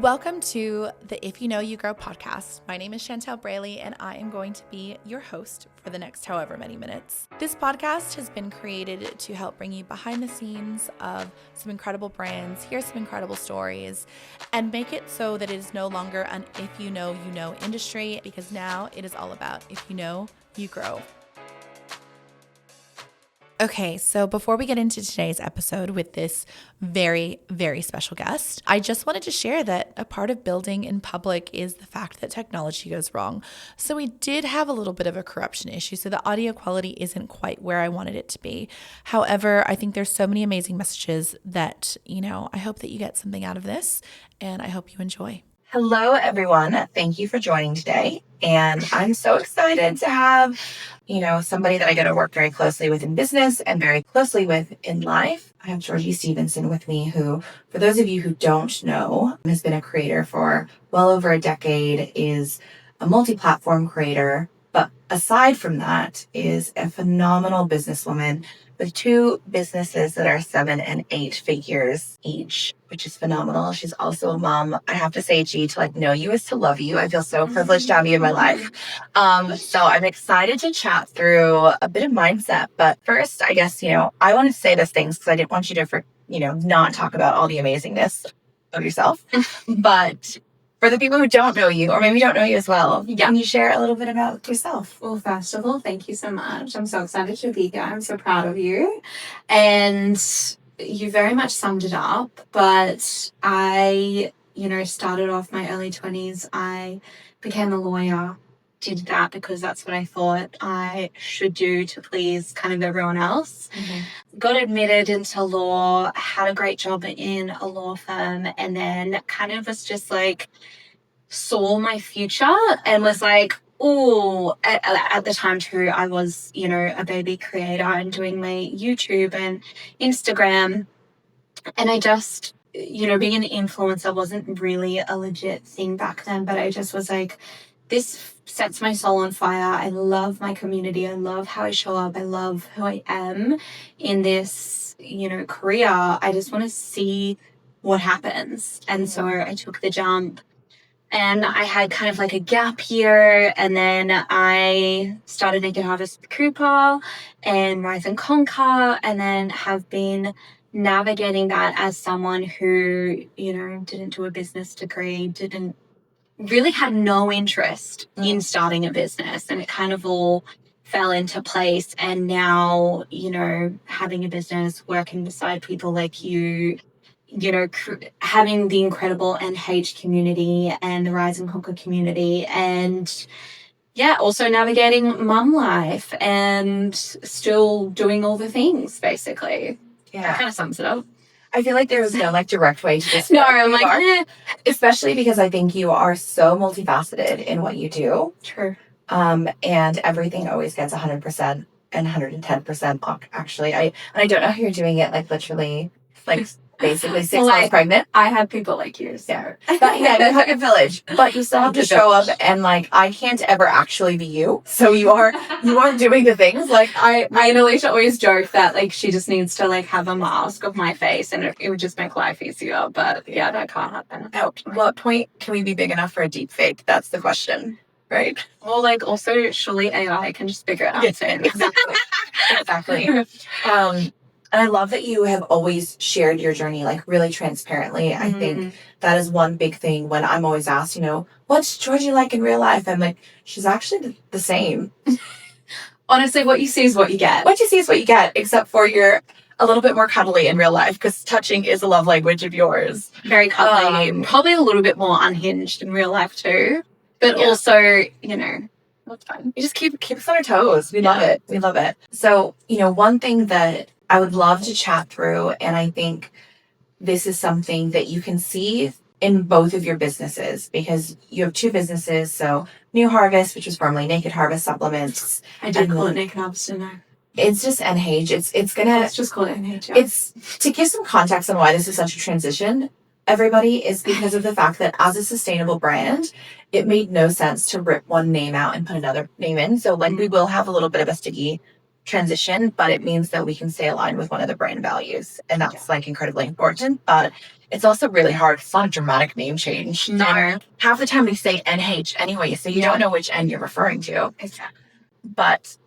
Welcome to the If You Know You Grow podcast. My name is Chantel Braley, and I am going to be your host for the next however many minutes. This podcast has been created to help bring you behind the scenes of some incredible brands, hear some incredible stories, and make it so that it is no longer an if you know industry, because now it is all about if you know, you grow. Okay, so before we get into today's episode with this very, very special guest, I just wanted to share that a part of building in public is the fact that technology goes wrong. So we did have a little bit of a corruption issue, so the audio quality isn't quite where I wanted it to be. However, I think there's so many amazing messages that, I hope that you get something out of this, and I hope you enjoy. Hello, everyone. Thank you for joining today. And I'm so excited to have, somebody that I get to work very closely with in business and very closely with in life. I have Georgie Stevenson with me, who, for those of you who don't know, has been a creator for well over a decade, is a multi-platform creator. But aside from that, is a phenomenal businesswoman with two businesses that are 7 and 8 figures each, which is phenomenal. She's also a mom. I have to say, G, to know you is to love you. I feel so privileged to have you in my life. So I'm excited to chat through a bit of mindset. But first, I guess, I want to say those things because I didn't want you to, not talk about all the amazingness of yourself. But for the people who don't know you, or maybe don't know you as well, can you share a little bit about yourself? Well, first of all, thank you so much. I'm so excited to be here. I'm so proud of you. And you very much summed it up. But I, started off my early 20s. I became a lawyer. Did that because that's what I thought I should do to please kind of everyone else. Mm-hmm. Got admitted into law, had a great job in a law firm, and then kind of was just saw my future and was at the time too, I was, a baby creator and doing my YouTube and Instagram. And I just, being an influencer wasn't really a legit thing back then, but I just was this sets my soul on fire. I love my community. I love how I show up. I love who I am in this, career. I just want to see what happens. And so I took the jump and I had kind of a gap year. And then I started Naked Harvest with Cooper and Rise and Conquer, and then have been navigating that as someone who, didn't do a business degree, really had no interest in starting a business, and it kind of all fell into place. And now, having a business, working beside people like you, having the incredible NH community and the Rise and Conquer community, and also navigating mum life and still doing all the things, basically. Yeah. That kind of sums it up. I feel like there's no direct way to describe No, I'm especially because I think you are so multifaceted in what you do. True. And everything always gets 100% and 110% actually. I don't know how you're doing it, literally, basically 6 months pregnant. I have people like you, so. You have a village, but you still have to show up, and I can't ever actually be you. So you are doing the things. I and Alicia always joke that she just needs to have a mask of my face, and it would just make life easier. But that can't happen. At what point can we be big enough for a deep fake? That's the question, right? Well, also surely AI can just figure it out. Exactly. And I love that you have always shared your journey, really transparently. I think that is one big thing when I'm always asked, what's Georgie like in real life? I'm she's actually the same. Honestly, what you see is what you get. What you see is what you get, except for you're a little bit more cuddly in real life, because touching is a love language of yours. Very cuddly. Probably a little bit more unhinged in real life too. But also, that's fine. You just keep us on our toes. We love it. We love it. So, one thing that I would love to chat through, and I think this is something that you can see in both of your businesses, because you have two businesses. So New Harvest, which was formerly Naked Harvest Supplements. I did call it Naked Harvest, didn't I? It's just NH. Let's just call it NH. Yeah. It's to give some context on why this is such a transition, everybody, is because of the fact that as a sustainable brand, it made no sense to rip one name out and put another name in. So we will have a little bit of a sticky transition, but it means that we can stay aligned with one of the brand values, and that's incredibly important. But it's also really hard. It's not a dramatic name change. No. And half the time we say NH anyway, so you don't know which N you're referring to. Exactly. But,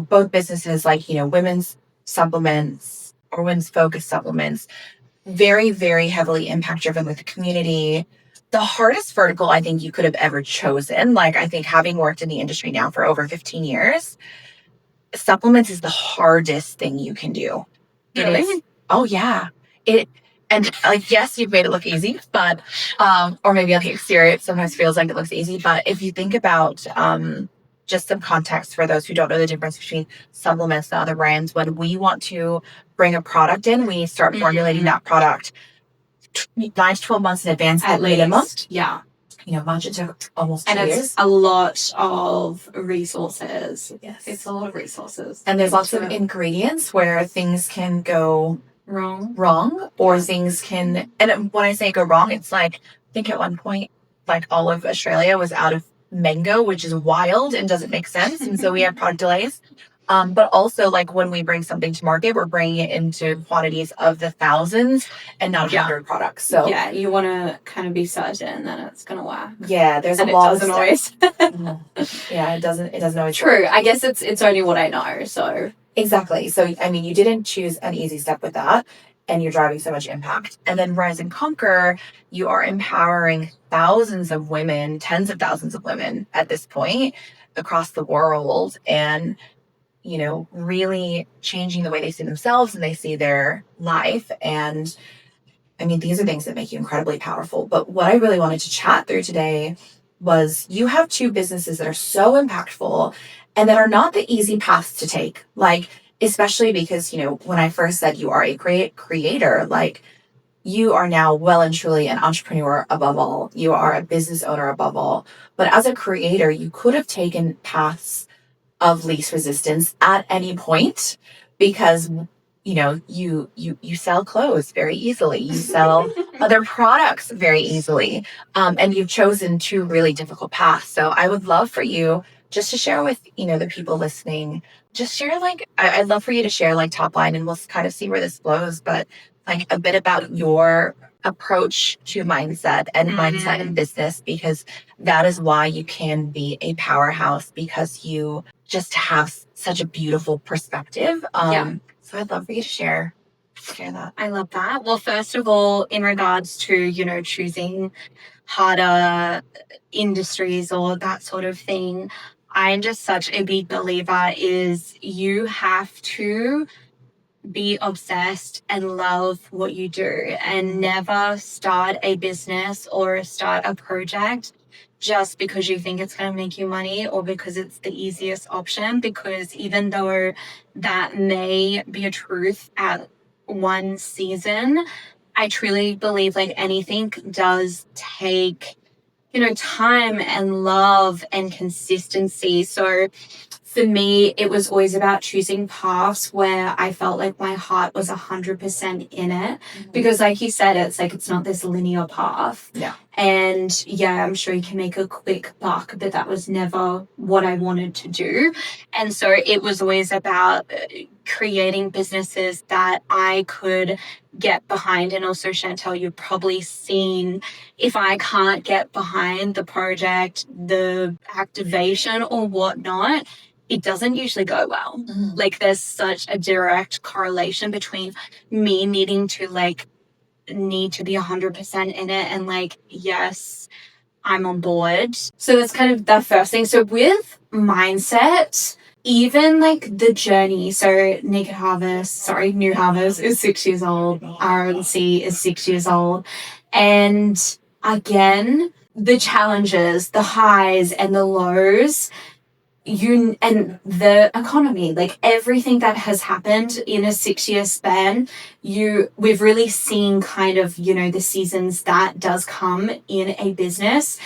both businesses like, women's supplements or women's focused supplements, very, very heavily impact driven with the community. The hardest vertical I think you could have ever chosen, like I think having worked in the industry now for over 15 years, supplements is the hardest thing you can do. Really? Oh yeah. And like, yes, you've made it look easy, but, or maybe on the exterior, it sometimes feels like it looks easy. But if you think about, just some context for those who don't know the difference between supplements and other brands, when we want to bring a product in, we start formulating that product 9 to 12 months in advance at minimum. Yeah. Budget took almost 2 And years. it's a lot of resources. Yes. It's a lot of resources. And there's lots of ingredients where things can go wrong, or things can, and when I say go wrong, it's like, I think at one point, like all of Australia was out of mango, which is wild and doesn't make sense. And so we had product delays. But also, like, when we bring something to market, we're bringing it into quantities of the thousands and not 100 products. So yeah, you want to kind of be certain that it's going to work. Yeah, there's and a lot doesn't of always. Yeah, it doesn't always. True. I guess it's only what I know. So exactly. So I mean, you didn't choose an easy step with that, and you're driving so much impact. And then Rise and Conquer, you are empowering thousands of women, tens of thousands of women at this point across the world, and really changing the way they see themselves and they see their life. And I mean, these are things that make you incredibly powerful. But what I really wanted to chat through today was, you have two businesses that are so impactful and that are not the easy paths to take. Like, especially because, when I first said you are a great creator, like, you are now well and truly an entrepreneur above all. You are a business owner above all. But as a creator, you could have taken paths of least resistance at any point, because you sell clothes very easily, you sell other products very easily, and you've chosen two really difficult paths. So I would love for you just to share with the people listening, just share, like, I'd love for you to share, like, top line, and we'll kind of see where this flows, but like a bit about your approach to mindset and mindset in business, because that is why you can be a powerhouse, because you just have such a beautiful perspective. So I'd love for you to share that. I love that. Well, first of all, in regards to, choosing harder industries or that sort of thing, I'm just such a big believer is you have to be obsessed and love what you do, and never start a business or start a project just because you think it's going to make you money or because it's the easiest option. Because even though that may be a truth at one season, I truly believe like anything does take, time and love and consistency. So for me, it was always about choosing paths where I felt like my heart was 100% in it. Because like you said, it's not this linear path. Yeah. And yeah, I'm sure you can make a quick buck, but that was never what I wanted to do. And so it was always about creating businesses that I could get behind. And also, Chantel, you've probably seen, if I can't get behind the project, the activation or whatnot, it doesn't usually go well. Like, there's such a direct correlation between me needing to need to be 100% in it and yes, I'm on board. So that's kind of the first thing. So with mindset, even the journey, so New Harvest is 6 years old, RNC is 6 years old, and again, the challenges, the highs and the lows, and the economy, everything that has happened in a 6-year span, we've really seen kind of, the seasons that does come in a business.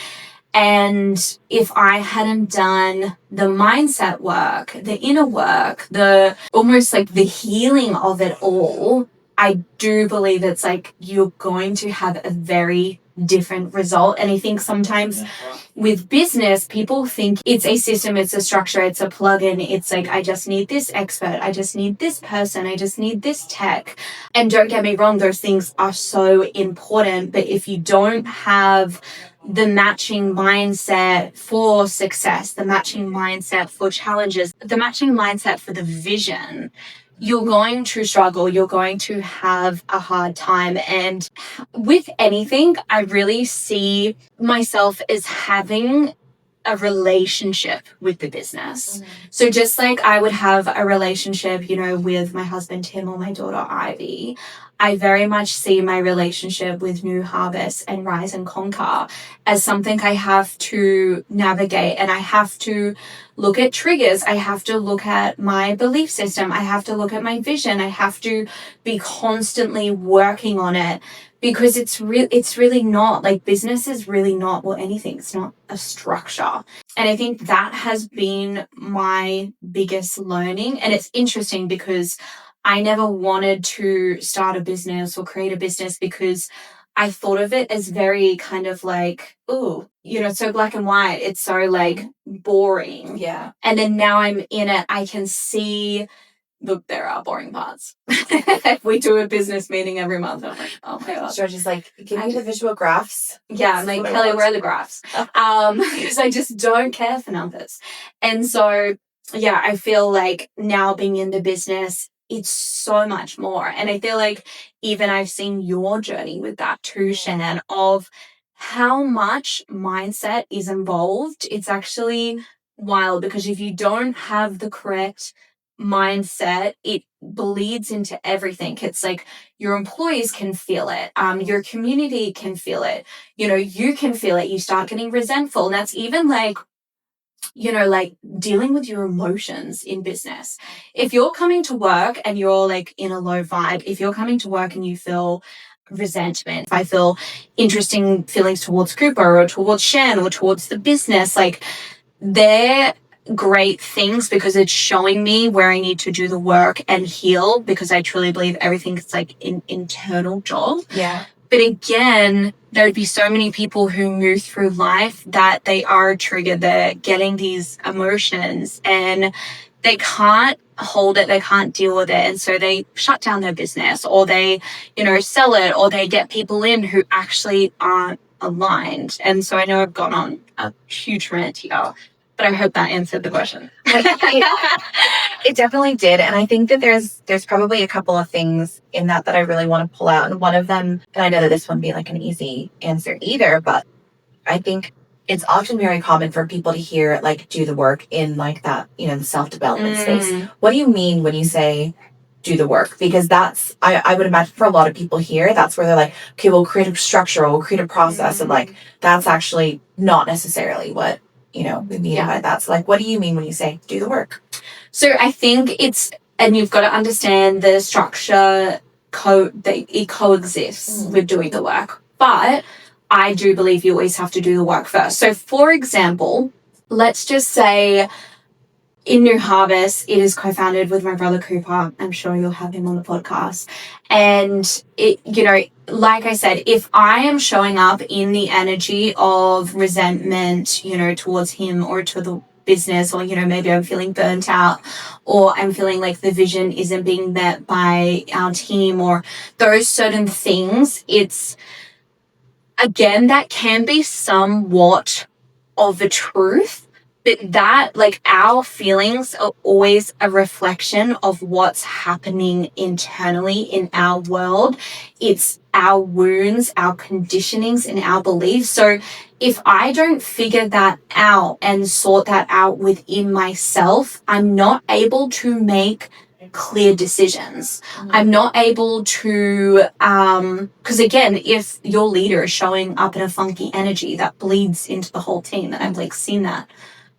And if I hadn't done the mindset work, the inner work, the almost the healing of it all, I do believe it's you're going to have a very different result. And I think sometimes with business, people think it's a system, it's a structure, it's a plugin. It's like, I just need this expert, I just need this person, I just need this tech. And don't get me wrong, those things are so important. But if you don't have the matching mindset for success, the matching mindset for challenges, the matching mindset for the vision, you're going to struggle, you're going to have a hard time. And with anything, I really see myself as having a relationship with the business. So just like I would have a relationship, you know, with my husband Tim or my daughter Ivy, I very much see my relationship with New Harvest and Rise and Conquer as something I have to navigate, and I have to look at triggers. I have to look at my belief system. I have to look at my vision. I have to be constantly working on it, because it's really not, like, business is really not, well, anything. It's not a structure. And I think that has been my biggest learning. And it's interesting because I never wanted to start a business or create a business, because I thought of it as very kind of like, ooh, you know, so black and white. It's so like boring. Yeah. And then now I'm in it, I can see, look, there are boring parts. We do a business meeting every month. I'm like, oh my God. Georgie's like, give me the visual graphs. Yeah, I'm like, Kelly, where are the graphs? Because I just don't care for numbers. And so, yeah, I feel like now being in the business, it's so much more. And I feel like even I've seen your journey with that too, Shannon, of how much mindset is involved. It's actually wild, because if you don't have the correct mindset, it bleeds into everything. It's like your employees can feel it, your community can feel it, you know, you can feel it. You start getting resentful. And that's even like, you know, like dealing with your emotions in business. If you're coming to work and you're like in a low vibe, if you're coming to work and you feel resentment, if I feel interesting feelings towards Cooper or towards Shan or towards the business, like, they're great things, because it's showing me where I need to do the work and heal, because I truly believe everything is like an internal job. Yeah. But again, there'd be so many people who move through life that they are triggered. They're getting these emotions and they can't hold it. They can't deal with it. And so they shut down their business, or they, you know, sell it, or they get people in who actually aren't aligned. And so I know I've gone on a huge rant here, but I hope that answered the question. It definitely did. And I think that there's probably a couple of things in that I really want to pull out. And one of them, and I know that this wouldn't be like an easy answer either, but I think it's often very common for people to hear, like, do the work in like that, you know, the self-development space. What do you mean when you say do the work? Because that's, I would imagine for a lot of people here, that's where they're like, okay, we'll create a structure, or we'll create a process. And like, that's actually not necessarily what, you know, we mean by that. So like, what do you mean when you say do the work? So I think it's, and you've got to understand the structure that it coexists with doing the work. But I do believe you always have to do the work first. So for example, let's just say in New Harvest, it is co-founded with my brother Cooper. I'm sure you'll have him on the podcast. And it, you know, like I said, if I am showing up in the energy of resentment, you know, towards him or to the business, or, you know, maybe I'm feeling burnt out, or I'm feeling like the vision isn't being met by our team, or those certain things, it's, again, that can be somewhat of the truth. But that, like, our feelings are always a reflection of what's happening internally in our world. It's our wounds, our conditionings, and our beliefs. So if I don't figure that out and sort that out within myself, I'm not able to make clear decisions. I'm not able to, because again, if your leader is showing up in a funky energy, that bleeds into the whole team. And I've like seen that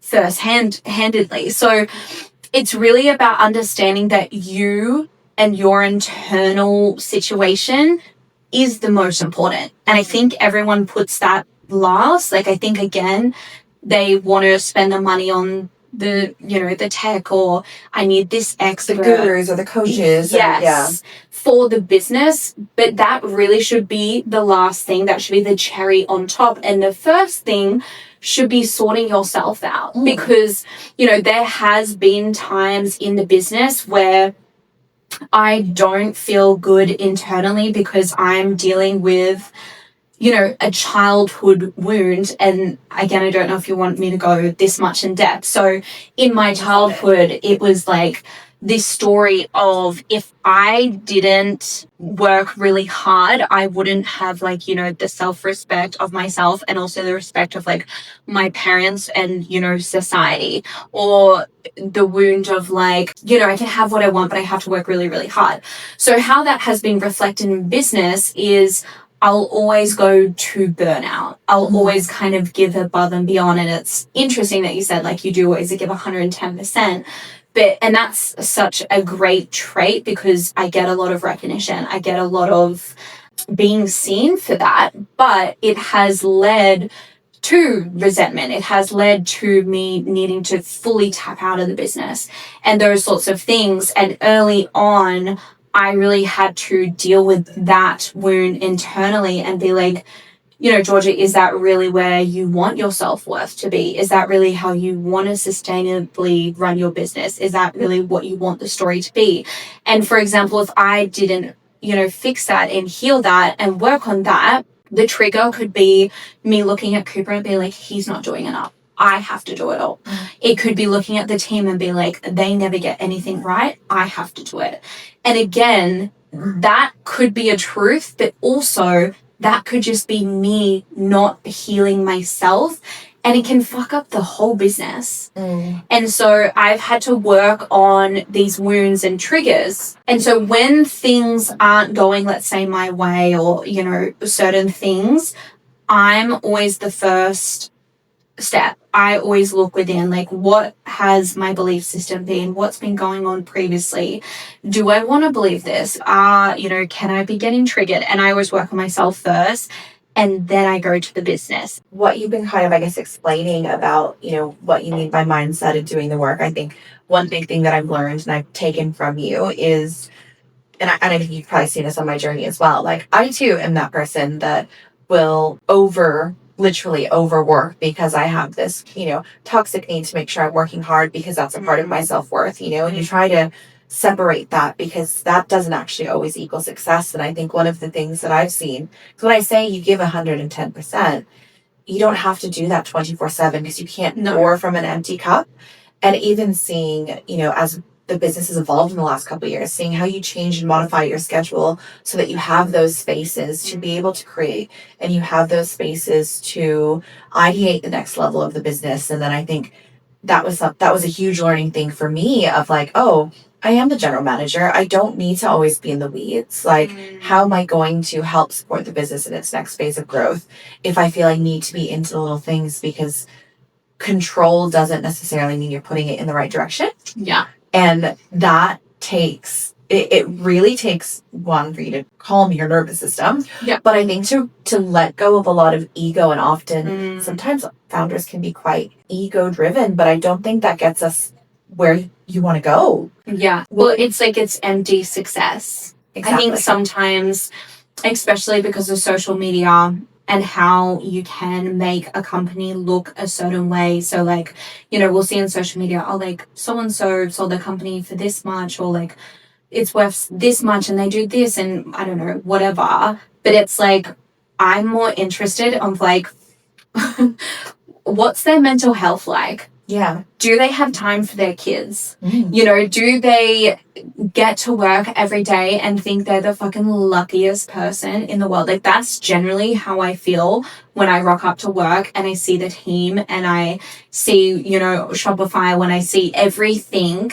handedly. So it's really about understanding that you and your internal situation is the most important. And I think everyone puts that last. Like, I think, again, they want to spend the money on the tech, or I need this expert. The gurus or the coaches. Yes. For the business, but that really should be the last thing. That should be the cherry on top. And the first thing should be sorting yourself out, because, there has been times in the business where I don't feel good internally because I'm dealing with, a childhood wound. And again, I don't know if you want me to go this much in depth. So in my childhood, it was like this story of, if I didn't work really hard, I wouldn't have the self-respect of myself, and also the respect of my parents and, society, or the wound of I can have what I want, but I have to work really, really hard. So how that has been reflected in business is, I'll always go to burnout. I'll always kind of give above and beyond. And it's interesting that you said, you do always give 110%. And that's such a great trait, because I get a lot of recognition. I get a lot of being seen for that. But it has led to resentment. It has led to me needing to fully tap out of the business and those sorts of things. And early on, I really had to deal with that wound internally and be like, Georgia, is that really where you want your self-worth to be? Is that really how you want to sustainably run your business? Is that really what you want the story to be? And for example, if I didn't, fix that and heal that and work on that, the trigger could be me looking at Cooper and be like, he's not doing enough. I have to do it all. It could be looking at the team and be like, they never get anything right. I have to do it. And again, that could be a truth, but also that could just be me not healing myself, and it can fuck up the whole business. And so I've had to work on these wounds and triggers. And so when things aren't going, let's say, my way, or, certain things, I'm always the first step. I always look within, what has my belief system been? What's been going on previously? Do I want to believe this? Can I be getting triggered? And I always work on myself first, and then I go to the business. What you've been kind of, I guess, explaining about, what you mean by mindset and doing the work. I think one big thing that I've learned and I've taken from you is, and I think you've probably seen this on my journey as well. I too am that person that will literally overwork because I have this, toxic need to make sure I'm working hard because that's a part of my self-worth, and you try to separate that, because that doesn't actually always equal success. And I think one of the things that I've seen is, when I say you give 110%, you don't have to do that 24/7, because you can't pour from an empty cup. And even seeing, as the business has evolved in the last couple of years, seeing how you change and modify your schedule so that you have those spaces to be able to create, and you have those spaces to ideate the next level of the business. And then I think that was a huge learning thing for me of oh, I am the general manager. I don't need to always be in the weeds. How am I going to help support the business in its next phase of growth if I feel I need to be into the little things? Because control doesn't necessarily mean you're putting it in the right direction. Yeah. And that takes, it really takes one for you to calm your nervous system. Yeah. But I think to let go of a lot of ego, and often sometimes founders can be quite ego driven, but I don't think that gets us where you want to go. Yeah. Well, it's empty success. Exactly. I think sometimes, especially because of social media and how you can make a company look a certain way. So we'll see on social media, so-and-so sold their company for this much, or it's worth this much and they do this, and I don't know, whatever. But it's I'm more interested of what's their mental health like? Yeah. Do they have time for their kids? Do they get to work every day and think they're the fucking luckiest person in the world? That's generally how I feel when I rock up to work and I see the team and I see, Shopify, when I see everything.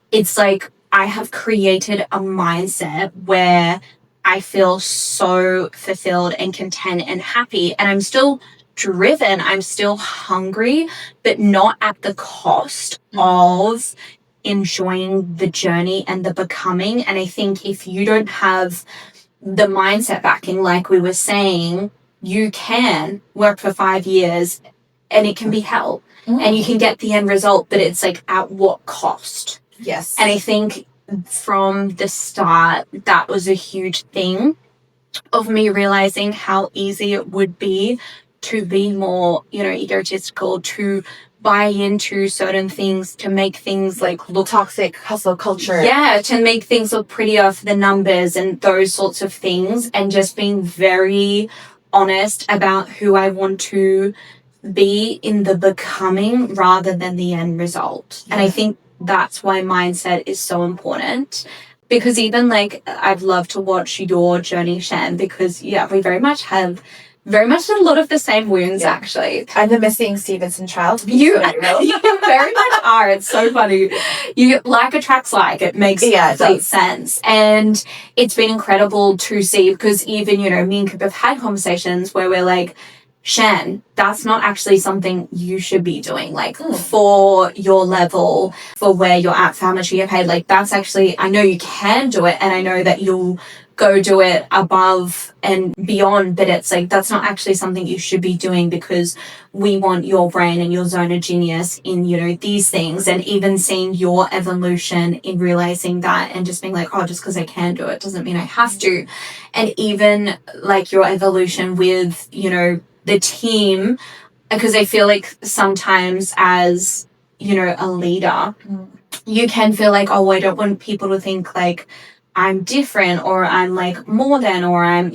It's I have created a mindset where I feel so fulfilled and content and happy, and I'm still driven, I'm still hungry, but not at the cost of enjoying the journey and the becoming. And I think if you don't have the mindset backing, like we were saying, you can work for 5 years and it can be hell. and you can get the end result, but it's like at what cost? Yes. And I think from the start, that was a huge thing of me realizing how easy it would be to be more, egotistical, to buy into certain things, to make things like look toxic hustle culture. Yeah, to make things look prettier for the numbers and those sorts of things, and just being very honest about who I want to be in the becoming rather than the end result. Yeah. And I think that's why mindset is so important. Because even like I've loved to watch your journey, Shan, because we very much have a lot of the same wounds, actually. I'm the missing Stevenson child. You very much are. It's so funny. You like attracts like. It makes complete sense. And it's been incredible to see, because even, me and Coop have had conversations where we're like, Shan, that's not actually something you should be doing, like for your level, for where you're at, for how much you get paid. Like that's actually, I know you can do it, and I know that you'll go do it above and beyond, but it's like that's not actually something you should be doing, because we want your brain and your zone of genius in, these things. And even seeing your evolution in realizing that, and just being like, oh, just because I can do it doesn't mean I have to. And even like your evolution with, the team, because I feel like sometimes as, a leader, you can feel like, oh, I don't want people to think like I'm different, or I'm like more than, or I'm,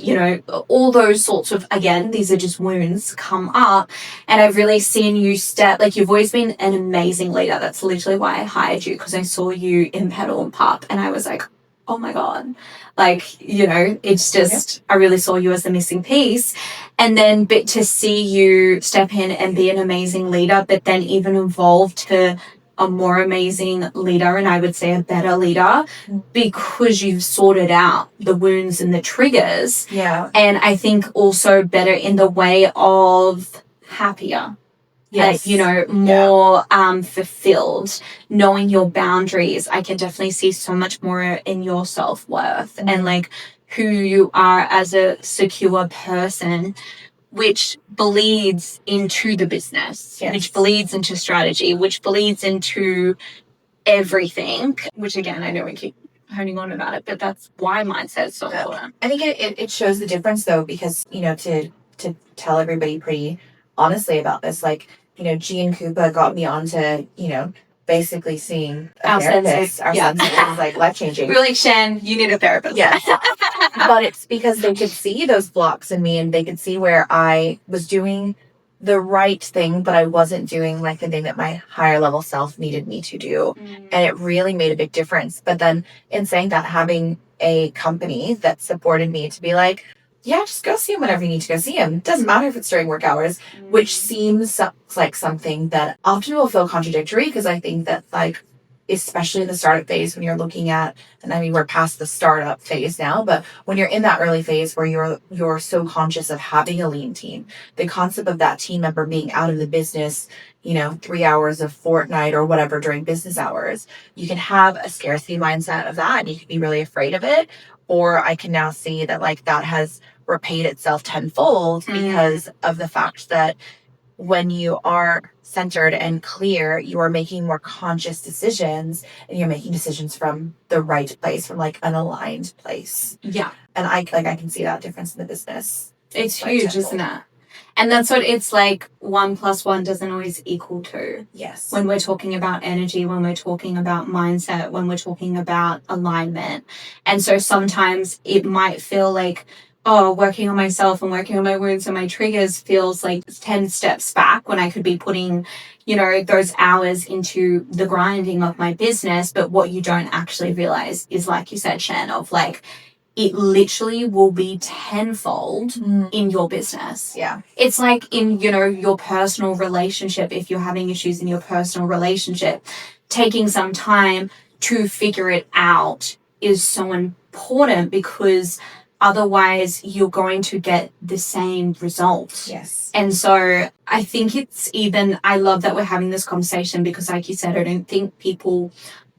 all those sorts of, again, these are just wounds come up. And I've really seen you like you've always been an amazing leader. That's literally why I hired you, because I saw you in Pedal and Pup, and I was like, oh my God, like, it's just, I really saw you as the missing piece. And then, but to see you step in and be an amazing leader, but then even evolve to a more amazing leader, and I would say a better leader, because you've sorted out the wounds and the triggers. Yeah. And I think also better in the way of happier. Yes. Like, more fulfilled, knowing your boundaries. I can definitely see so much more in your self-worth and like who you are as a secure person, which bleeds into the business, which bleeds into strategy, which bleeds into everything, which again, I know we keep honing on about it, but that's why mindset is so important. I think it shows the difference though, because, to tell everybody pretty honestly about this, like, G and Koopa got me onto, basically seeing a therapist. Our senses is like life-changing. We're like, Shan, you need a therapist. Yeah. But it's because they could see those blocks in me, and they could see where I was doing the right thing, but I wasn't doing like the thing that my higher level self needed me to do. And it really made a big difference. But then in saying that, having a company that supported me to be like, yeah, just go see him whenever you need to go see him. Doesn't matter if it's during work hours, which seems like something that often will feel contradictory, because I think that, like, especially in the startup phase, when you're looking at, and I mean, we're past the startup phase now, but when you're in that early phase where you're so conscious of having a lean team, the concept of that team member being out of the business, 3 hours a fortnight or whatever during business hours, you can have a scarcity mindset of that, and you can be really afraid of it. Or I can now see that, like, that has repaid itself tenfold because of the fact that when you are centered and clear, you are making more conscious decisions, and you're making decisions from the right place, from like an aligned place. Yeah. And I can see that difference in the business. It's huge, isn't it? And that's what it's like. 1 + 1 doesn't always equal 2. Yes. When we're talking about energy, when we're talking about mindset, when we're talking about alignment. And so sometimes it might feel like, oh, working on myself and working on my wounds and my triggers feels like 10 steps back, when I could be putting, those hours into the grinding of my business. But what you don't actually realize is, like you said, Shan, of like, it literally will be tenfold in your business. Yeah. It's like in, your personal relationship. If you're having issues in your personal relationship, taking some time to figure it out is so important, because otherwise you're going to get the same result. Yes. And so I think I love that we're having this conversation, because like you said, I don't think people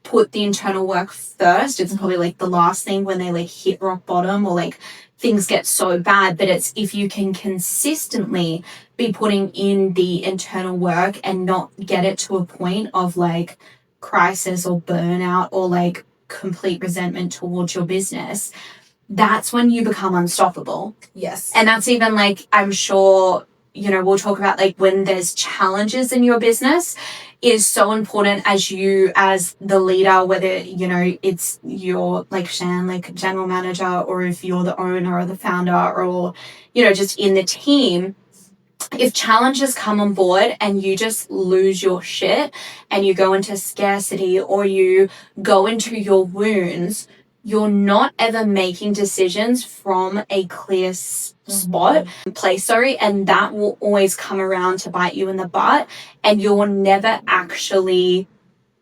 put the internal work first. It's probably like the last thing when they like hit rock bottom, or like things get so bad. But it's if you can consistently be putting in the internal work and not get it to a point of like crisis or burnout or like complete resentment towards your business, that's when you become unstoppable. Yes. And that's even like, I'm sure, you know, we'll talk about like when there's challenges in your business is so important as you, as the leader, whether, you know, it's your like Shan, like general manager, or if you're the owner or the founder or, you know, just in the team. If challenges come on board and you just lose your shit and you go into scarcity or you go into your wounds, you're not ever making decisions from a clear place, and that will always come around to bite you in the butt, and you're never actually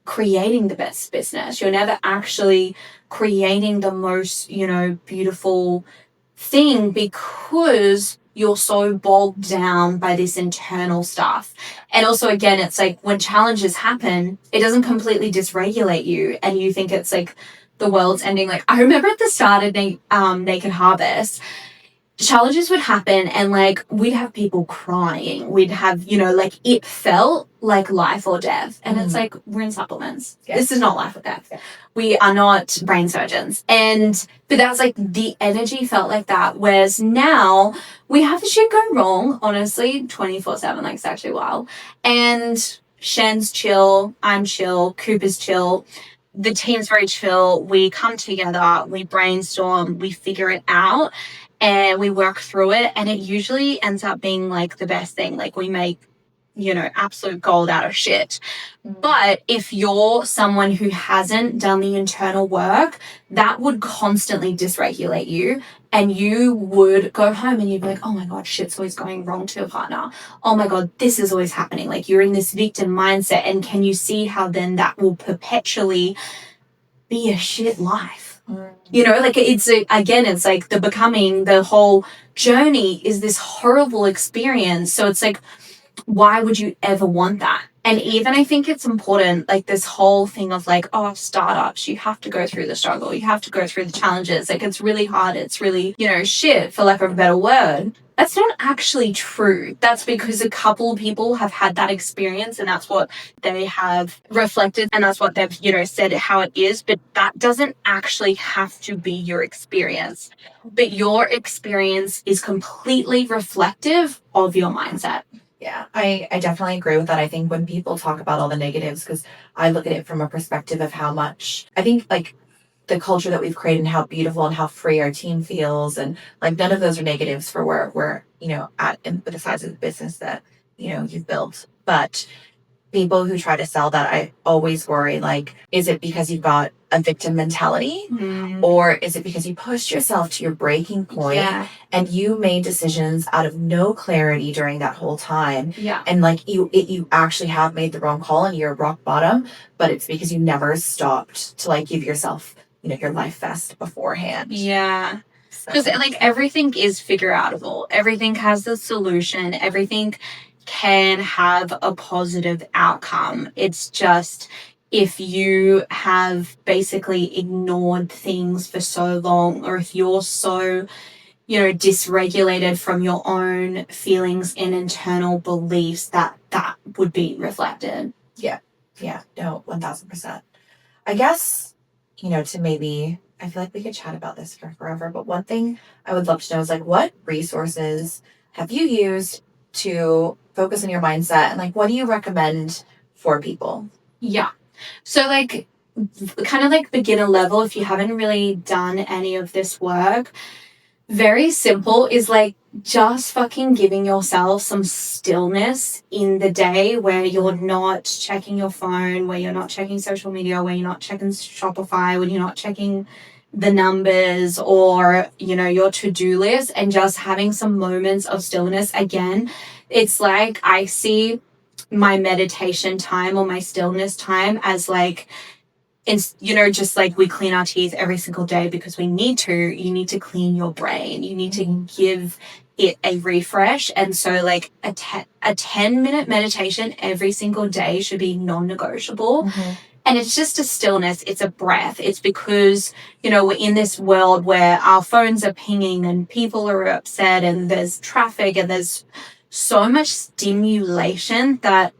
creating the best business. You're never actually creating the most, you know, beautiful thing because you're so bogged down by this internal stuff. And also, again, it's like when challenges happen, it doesn't completely dysregulate you and you think it's like the world's ending. Like I remember at the start of Naked Harvest, challenges would happen and like we'd have people crying. We'd have, you know, like it felt like life or death. And it's like, we're in supplements. Yeah. This is not life or death. Yeah. We are not brain surgeons. But that's like the energy felt like that. Whereas now we have the shit go wrong, honestly, 24/7, like it's actually wild. And Shen's chill, I'm chill, Cooper's chill. The team's very chill. We come together, we brainstorm, we figure it out. And we work through it, and it usually ends up being like the best thing. Like we make, you know, absolute gold out of shit. But if you're someone who hasn't done the internal work, that would constantly dysregulate you, and you would go home and you'd be like, oh my God, shit's always going wrong to your partner. Oh my God, this is always happening. Like you're in this victim mindset, and can you see how then that will perpetually be a shit life? You know, like it's like the becoming, the whole journey is this horrible experience. So it's like, why would you ever want that? And even I think it's important, like this whole thing of like, oh, startups, you have to go through the struggle. You have to go through the challenges. Like it's really hard. It's really, you know, shit, for lack of a better word. That's not actually true. That's because a couple of people have had that experience and that's what they have reflected and that's what they've, you know, said how it is. But that doesn't actually have to be your experience. But your experience is completely reflective of your mindset. Yeah, I definitely agree with that. I think when people talk about all the negatives, because I look at it from a perspective of how much, I think like the culture that we've created and how beautiful and how free our team feels. And like none of those are negatives for where we're, you know, at with the size of the business that, you know, you've built. But people who try to sell that, I always worry, like, is it because you've got a victim mentality? Or is it because you pushed yourself to your breaking point and you made decisions out of no clarity during that whole time? Yeah. And like you actually have made the wrong call and you're rock bottom, but it's because you never stopped to like give yourself, you know, your life vest beforehand. Yeah. Because like everything is figure outable. Everything has the solution. Everything can have a positive outcome. It's just if you have basically ignored things for so long, or if you're so, you know, dysregulated from your own feelings and internal beliefs, that would be reflected. Yeah, no, 1000%. I guess, you know, to maybe, I feel like we could chat about this for forever, but one thing I would love to know is like, what resources have you used to focus on your mindset, and like what do you recommend for people? Yeah. So like kind of like beginner level, if you haven't really done any of this work, very simple is like just fucking giving yourself some stillness in the day where you're not checking your phone, where you're not checking social media, where you're not checking Shopify, when you're not checking the numbers or, you know, your to-do list, and just having some moments of stillness. Again, it's like I see my meditation time or my stillness time as like, you know, just like we clean our teeth every single day because we need to. You need to clean your brain. You need to give it a refresh. And so like a 10-minute meditation every single day should be non-negotiable. And it's just a stillness. It's a breath. It's because, you know, we're in this world where our phones are pinging and people are upset and there's traffic and there's, so much stimulation that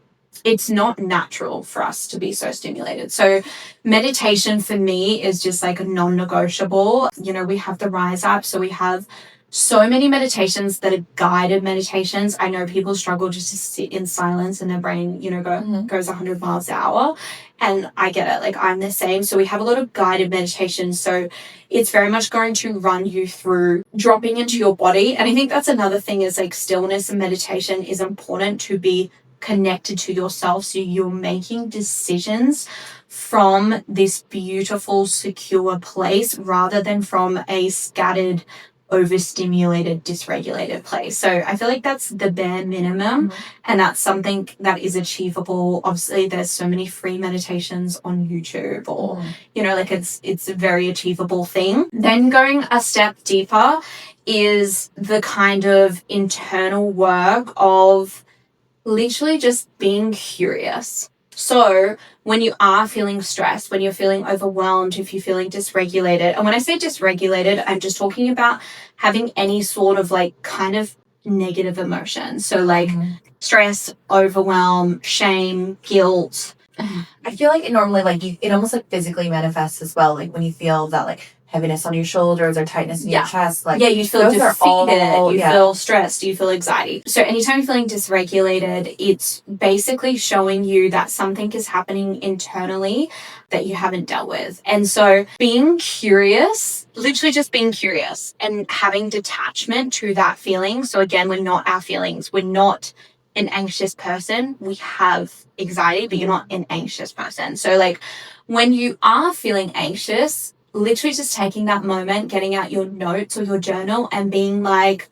it's not natural for us to be so stimulated. So meditation for me is just like a non-negotiable. You know, we have the Rise app, so we have so many meditations that are guided meditations. I know people struggle just to sit in silence and their brain, you know, goes 100 miles an hour. And I get it. Like, I'm the same. So we have a lot of guided meditations. So it's very much going to run you through dropping into your body. And I think that's another thing, is like stillness and meditation is important to be connected to yourself. So you're making decisions from this beautiful, secure place rather than from a scattered, overstimulated, dysregulated place. So I feel like that's the bare minimum, and that's something that is achievable. Obviously, there's so many free meditations on YouTube, or you know, like it's a very achievable thing. Then going a step deeper is the kind of internal work of literally just being curious. So when you are feeling stressed, when you're feeling overwhelmed, if you're feeling dysregulated, and when I say dysregulated, I'm just talking about having any sort of like kind of negative emotion. So like stress, overwhelm, shame, guilt. I feel like it normally, like, it almost like physically manifests as well. Like when you feel that like heaviness on your shoulders or tightness in your chest, like you feel those defeated, you feel stressed, you feel anxiety. So anytime you're feeling dysregulated, it's basically showing you that something is happening internally that you haven't dealt with. And so being curious, literally just being curious and having detachment to that feeling. So again, we're not our feelings. We're not an anxious person. We have anxiety, but you're not an anxious person. So like when you are feeling anxious, literally just taking that moment, getting out your notes or your journal and being like,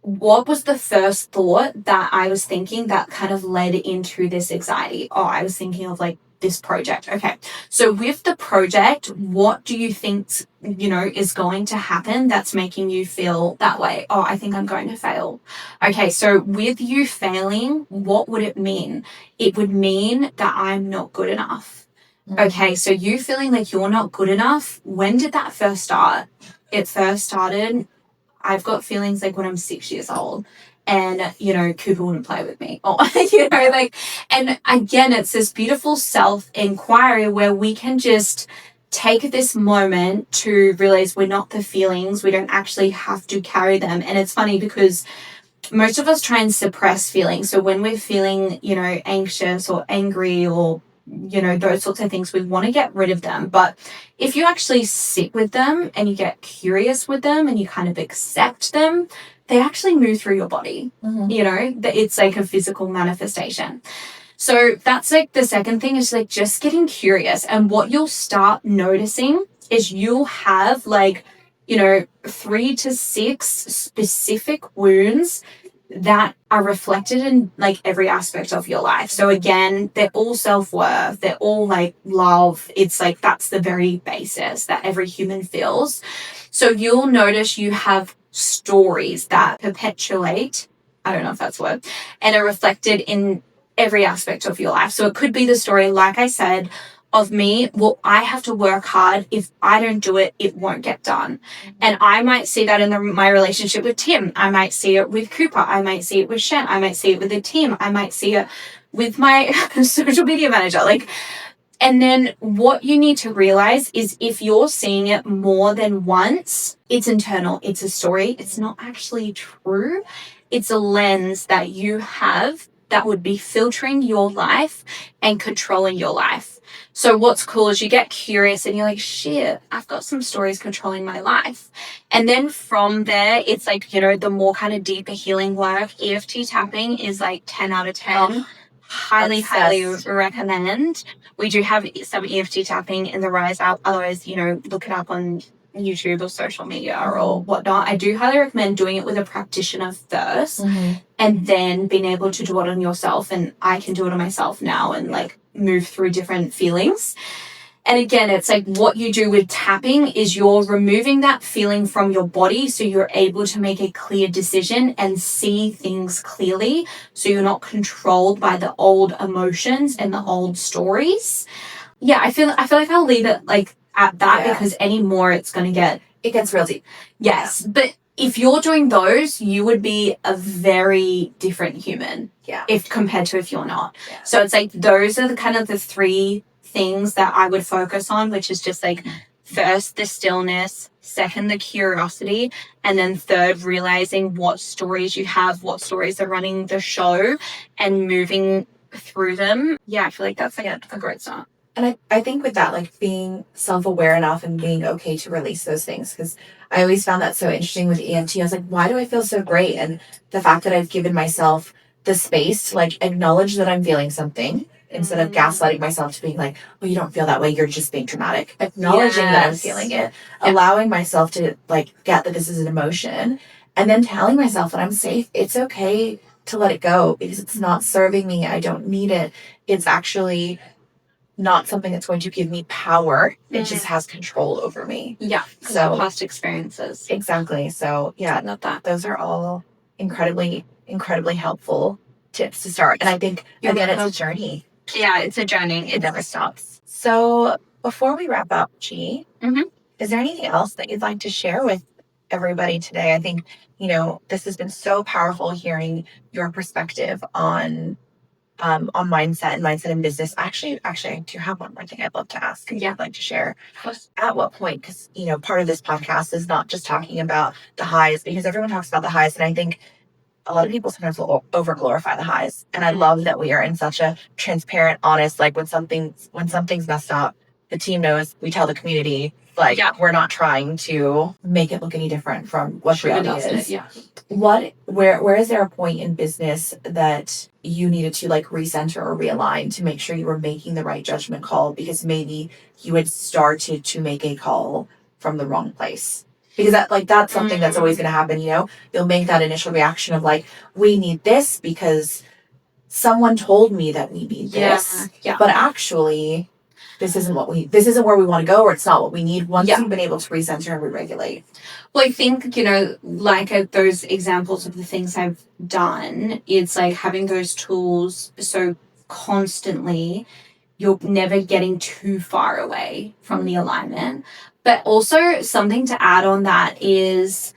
what was the first thought that I was thinking that kind of led into this anxiety? Oh, I was thinking of like this project. Okay. So with the project, what do you think, you know, is going to happen that's making you feel that way? Oh, I think I'm going to fail. Okay. So with you failing, what would it mean? It would mean that I'm not good enough. Okay, so you feeling like you're not good enough, when did that first start? It first started, I've got feelings like when I'm 6 years old and, you know, Cooper wouldn't play with me. Or, you know, like, and again, it's this beautiful self-inquiry where we can just take this moment to realize we're not the feelings. We don't actually have to carry them. And it's funny because most of us try and suppress feelings. So when we're feeling, you know, anxious or angry or, you know, those sorts of things, we want to get rid of them. But if you actually sit with them and you get curious with them and you kind of accept them, they actually move through your body. You know, it's like a physical manifestation. So that's like the second thing, is like just getting curious. And what you'll start noticing is you'll have like, you know, 3 to 6 specific wounds that are reflected in like every aspect of your life. So again, they're all self-worth, they're all like love. It's like that's the very basis that every human feels. So you'll notice you have stories that perpetuate, I don't know if that's a word, and are reflected in every aspect of your life. So it could be the story, like I said, of me, well, I have to work hard. If I don't do it, it won't get done. And I might see that in my relationship with Tim. I might see it with Cooper. I might see it with Shen. I might see it with the team. I might see it with my social media manager. Like, and then what you need to realize is if you're seeing it more than once, it's internal. It's a story. It's not actually true. It's a lens that you have that would be filtering your life and controlling your life. So what's cool is you get curious and you're like, shit, I've got some stories controlling my life. And then from there, it's like, you know, the more kind of deeper healing work, EFT tapping is like 10 out of 10. Highly recommend. We do have some EFT tapping in the Rise app. Otherwise, you know, look it up on YouTube or social media or whatnot. I do highly recommend doing it with a practitioner first and then being able to do it on yourself. And I can do it on myself now and like move through different feelings. And again, it's like what you do with tapping is you're removing that feeling from your body so you're able to make a clear decision and see things clearly. So you're not controlled by the old emotions and the old stories. Yeah, I feel like I'll leave it like at that because any more it's going to get... It gets real deep. Yes, but if you're doing those, you would be a very different human. Yeah. If compared to if you're not. Yeah. So it's like those are the kind of the three things that I would focus on, which is just like first the stillness, second the curiosity, and then third realizing what stories you have, what stories are running the show, and moving through them. Yeah, I feel like that's like a great start. And I think with that, like being self-aware enough and being okay to release those things, because I always found that so interesting with ENT. I was like, why do I feel so great? And the fact that I've given myself the space to like acknowledge that I'm feeling something instead of gaslighting myself to being like, oh, you don't feel that way, you're just being dramatic. Acknowledging that I'm feeling it, allowing myself to like get that this is an emotion, and then telling myself that I'm safe. It's okay to let it go because it's not serving me. I don't need it. It's actually not something that's going to give me power. It just has control over me. Yeah. So past experiences. Exactly. So yeah, not that. Those are all incredibly helpful tips to start. And I think again, it's a journey. Yeah, it's a journey. It never stops. So before we wrap up, Chi, is there anything else that you'd like to share with everybody today? I think, this has been so powerful hearing your perspective on mindset in business. Actually, I do have one more thing I'd love to ask. Yeah. I'd like to share. At what point, because, part of this podcast is not just talking about the highs, because everyone talks about the highs. And I think a lot of people sometimes will over glorify the highs. And I love that we are in such a transparent, honest, like when something's messed up, the team knows, we tell the community, like, we're not trying to make it look any different from what reality is. Yeah. Where is there a point in business that you needed to like recenter or realign to make sure you were making the right judgment call, because maybe you had started to make a call from the wrong place? Because that's something that's always going to happen. You'll make that initial reaction of like, we need this because someone told me that we need this, but actually this isn't where we want to go, or it's not what we need once you've been able to recenter and re-regulate. Well, I think, like those examples of the things I've done, it's like having those tools so constantly, you're never getting too far away from the alignment. But also something to add on that is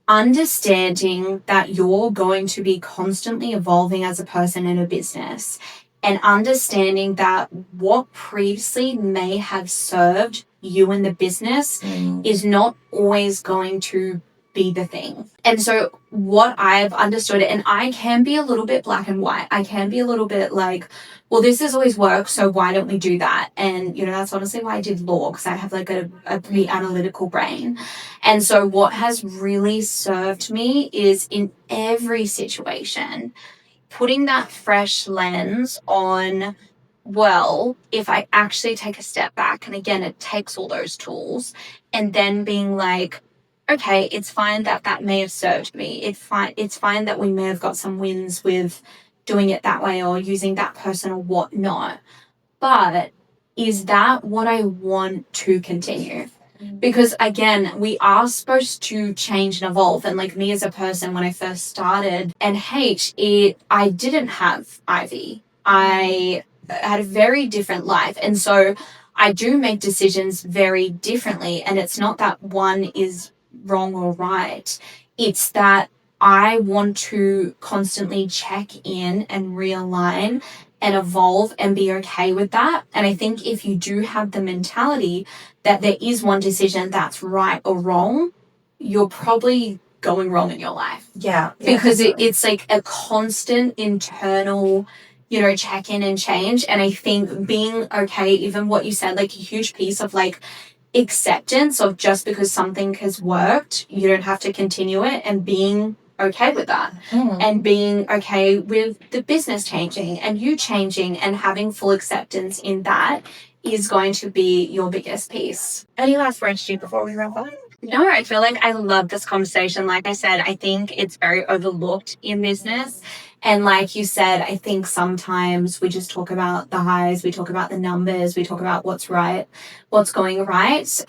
understanding that you're going to be constantly evolving as a person in a business, and understanding that what previously may have served you in the business is not always going to be the thing. And so what I've understood, and I can be a little bit black and white, I can be a little bit like, well, this has always worked, so why don't we do that? And, that's honestly why I did law, because I have like a pretty analytical brain. And so what has really served me is in every situation, putting that fresh lens on, well, if I actually take a step back, and again, it takes all those tools, and then being like, okay, it's fine that may have served me. It's fine that we may have got some wins with doing it that way or using that person or whatnot. But is that what I want to continue? Because again, we are supposed to change and evolve. And like me as a person, when I first started NH, I didn't have Ivy. I had a very different life. And so I do make decisions very differently. And it's not that one is wrong or right. It's that I want to constantly check in and realign and evolve and be okay with that. And I think if you do have the mentality that there is one decision that's right or wrong, you're probably going wrong in your life. Yeah. Because it's like a constant internal, check-in and change. And I think being okay, even what you said, like a huge piece of like acceptance of just because something has worked, you don't have to continue it, and being okay with that, and being okay with the business changing and you changing, and having full acceptance in that is going to be your biggest piece. Any last words, G, before we wrap up? No, I feel like I love this conversation. Like I said, I think it's very overlooked in business. And like you said, I think sometimes we just talk about the highs, we talk about the numbers, we talk about what's right, what's going right.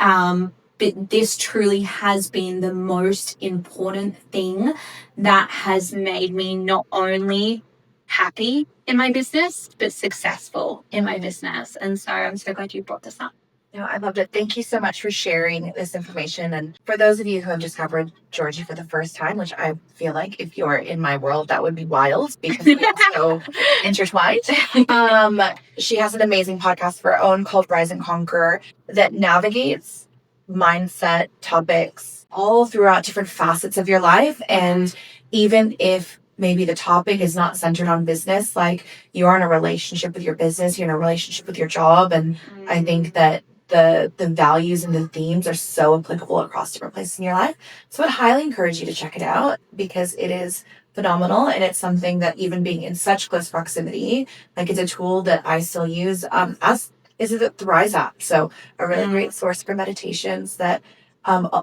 But this truly has been the most important thing that has made me not only happy in my business, but successful in my business. And so I'm so glad you brought this up. No, I loved it. Thank you so much for sharing this information. And for those of you who have discovered Georgie for the first time, which I feel like if you're in my world, that would be wild because we are so intertwined. She has an amazing podcast of her own called Rise and Conquer that navigates mindset topics all throughout different facets of your life. And even if maybe the topic is not centered on business, like you're in a relationship with your business, you're in a relationship with your job. And I think that the values and the themes are so applicable across different places in your life. So I'd highly encourage you to check it out because it is phenomenal. And it's something that even being in such close proximity, like it's a tool that I still use as is the Thrive app. So a really great source for meditations that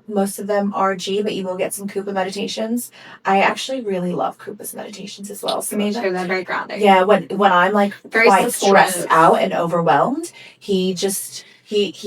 most of them are G, but you will get some Coupa meditations. I actually really love Coupa's meditations as well. So me too, they're very grounding. Yeah, when I'm like very quite stressed out and overwhelmed, he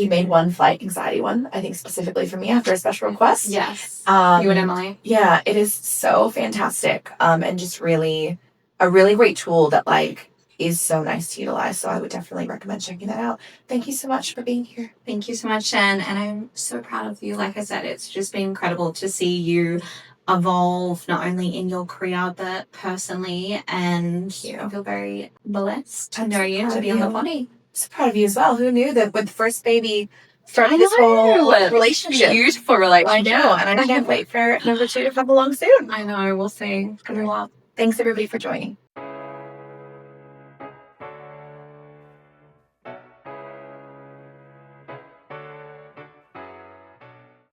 made one flight anxiety one, I think specifically for me after a special request. Yes. You and Emily. Yeah, it is so fantastic. And just really a really great tool that like is so nice to utilize. So I would definitely recommend checking that out. Thank you so much for being here. Thank you so much, Jen. And I'm so proud of you. Like I said, it's just been incredible to see you evolve not only in your career but personally. And I feel very blessed to know you, to be on the body. So proud of you as well. Who knew that with the first baby started this whole relationship? Beautiful relationship. I know, and I can't wait for number 2 to come along soon. I know, we'll see. It's gonna be wild. Thanks everybody for joining.